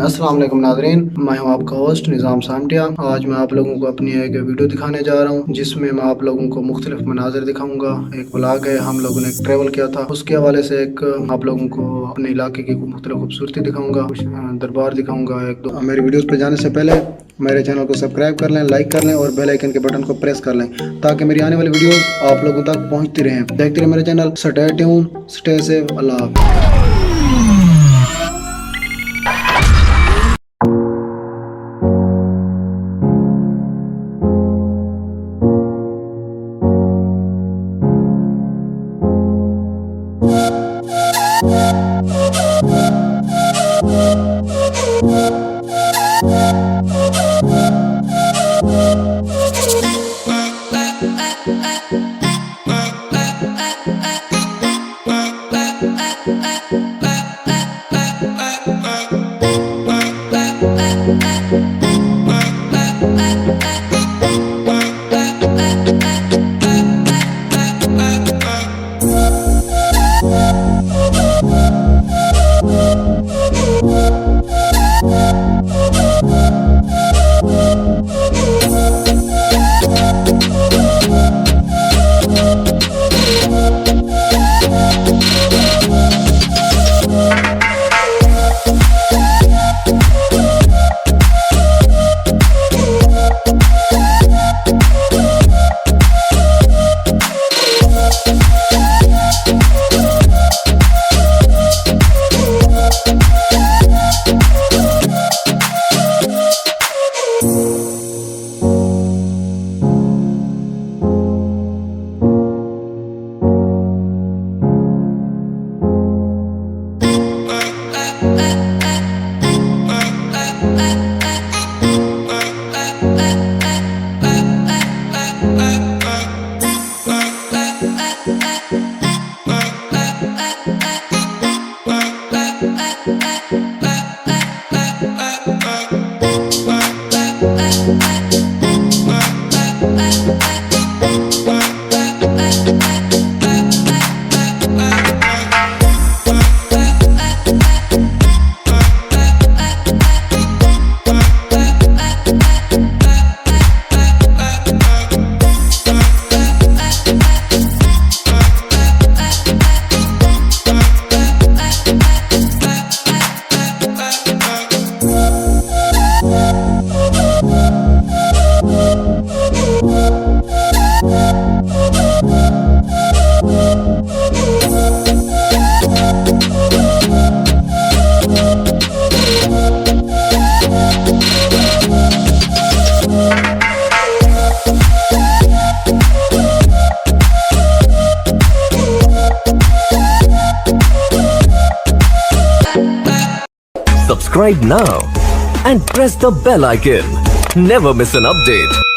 अस्सलाम वालेकुम नाज़रीन, मैं हूं आपका होस्ट निज़ाम सामटिया। आज मैं आप लोगों को अपनी एक वीडियो दिखाने जा रहा हूं जिसमें मैं आप लोगों को मुख्तलिफ मनाज़िर दिखाऊंगा। एक ब्लॉग है, हम लोगों ने ट्रैवल किया था, उसके हवाले से एक आप लोगों को अपने इलाके की मुख्तलिफ खूबसूरती दिखाऊंगा, कुछ दरबार दिखाऊंगा एक दो। मेरी वीडियोज़ पर जाने से पहले मेरे चैनल को सब्सक्राइब कर लें, लाइक कर लें और बेल आइकन के बटन को प्रेस कर लें ताकि मेरी आने वाली वीडियोस आप लोगों तक पहुंचती रहें। देखते रहे मेरे channel. Stay tune, stay safe, अल्लाह हाफ़िज़। Subscribe now and press the bell icon. Never miss an update.